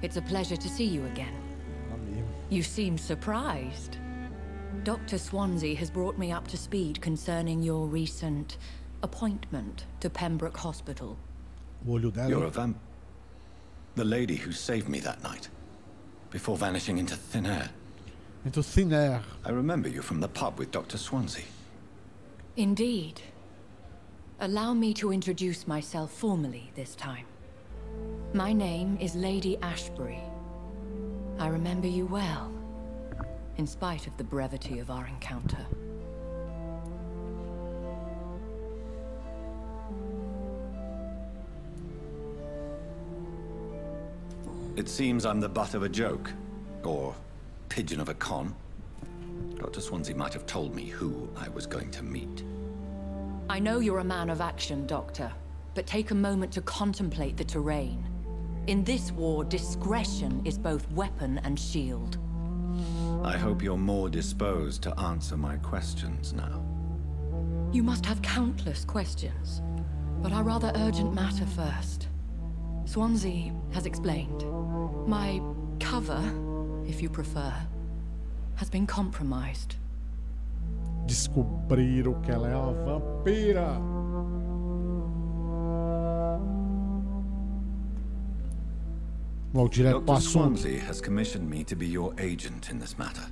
It's a pleasure to see you again. You seem surprised. Dr. Swansea has brought me up to speed concerning your recent appointment to Pembroke Hospital. O olho dela. You're a vamp. The lady who saved me that night, before vanishing into thin air. Into thin air. I remember you from the pub with Dr. Swansea. Indeed. Allow me to introduce myself formally this time. My name is Lady Ashbury. I remember you well, in spite of the brevity of our encounter. It seems I'm the butt of a joke, or pigeon of a con. Dr. Swansea might have told me who I was going to meet. I know you're a man of action, Doctor, but take a moment to contemplate the terrain. In this war, discretion is both weapon and shield. I hope you're more disposed to answer my questions now. You must have countless questions, but a rather urgent matter first. Swansea has explained. My cover, if you prefer, has been compromised. Descobriram que ela é uma vampira. Vamos direto para o Dr. assunto. Swansea has commissioned me to be your agent in this matter.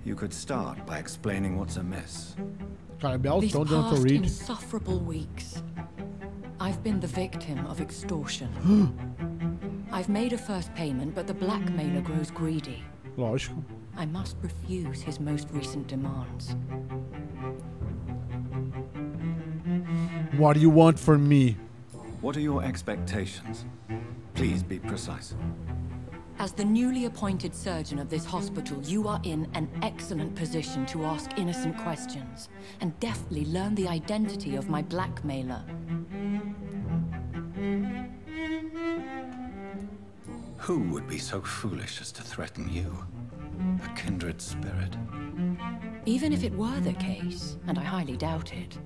You could start by explaining what's amiss. These past insufferable weeks, I've been the victim of extortion. I've made a first payment, but the blackmailer grows greedy. Lógico. I must refuse his most recent demands. What do you want from me? What are your expectations? Please be precise. As the newly appointed surgeon of this hospital, you are in an excellent position to ask innocent questions and deftly learn the identity of my blackmailer. Who would be so foolish as to threaten you? A kindred spirit. Even if it were the case, and I highly doubt it,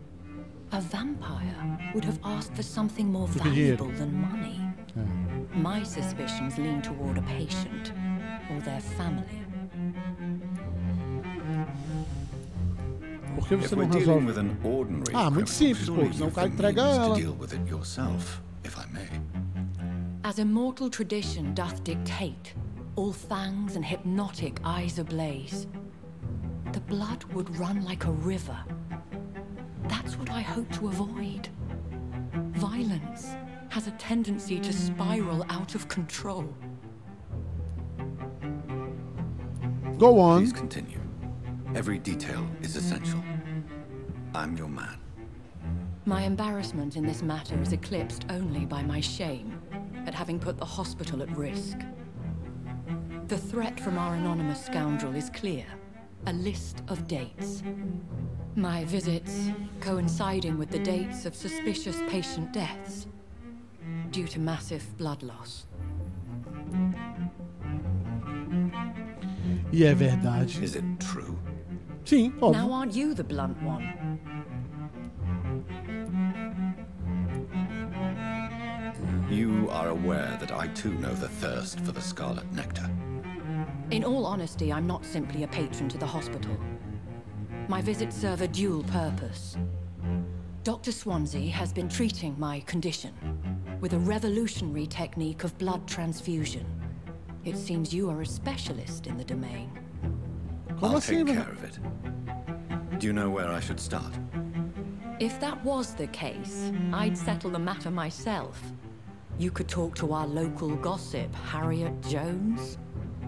a vampire would have asked for something more valuable than money. My suspicions lean toward a patient or their family. Por que você não resolve? Muito simples, pô. Senão o cara entrega ela. As immortal tradition doth dictate, all fangs and hypnotic eyes ablaze, the blood would run like a river. That's what I hope to avoid. Violence has a tendency to spiral out of control. Go on. Please continue. Every detail is essential. I'm your man. My embarrassment in this matter is eclipsed only by my shame at having put the hospital at risk. The threat from our anonymous scoundrel is clear. A list of dates. My visits coinciding with the dates of suspicious patient deaths due to massive blood loss. E é verdade. Is it true? Sim, óbvio. Now aren't you the blunt one? You are aware that I too know the thirst for the scarlet nectar. In all honesty, I'm not simply a patron to the hospital. My visits serve a dual purpose. Dr. Swansea has been treating my condition with a revolutionary technique of blood transfusion. It seems you are a specialist in the domain. I'll take care of it. Do you know where I should start? If that was the case, I'd settle the matter myself. You could talk to our local gossip, Harriet Jones.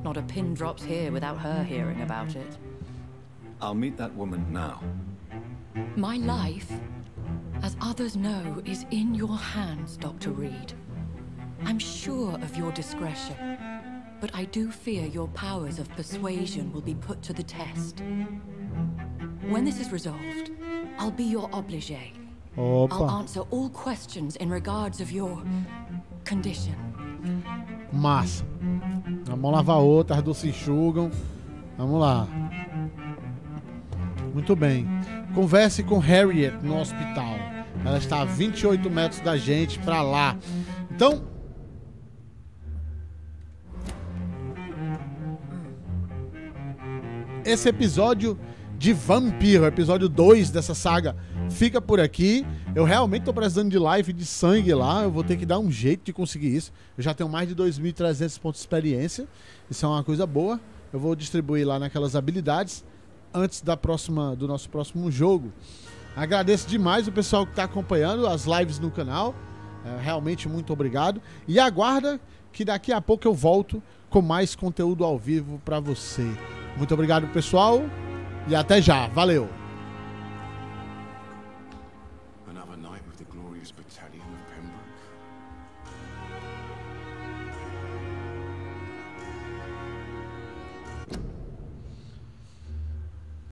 Not a pin drops here without her hearing about it. I'll meet that woman now. My life, as others know, is in your hands, Dr. Reed. I'm sure of your discretion, but I do fear your powers of persuasion will be put to the test. When this is resolved, I'll be your obligé. Opa. I'll answer all questions in regards of your condition. Massa. A mão lava a outra, as duas se enxugam. Vamos lá. Muito bem. Converse com Harriet no hospital. Ela está a 28 metros da gente, pra lá. Então... esse episódio de Vampyr, o episódio 2 dessa saga, fica por aqui. Eu realmente tô precisando de live de sangue lá. Eu vou ter que dar um jeito de conseguir isso. Eu já tenho mais de 2.300 pontos de experiência. Isso é uma coisa boa. Eu vou distribuir lá naquelas habilidades antes do nosso próximo jogo. Agradeço demais o pessoal que está acompanhando as lives no canal. Realmente muito obrigado. E aguarda que daqui a pouco eu volto com mais conteúdo ao vivo para você. Muito obrigado, pessoal. E até já. Valeu!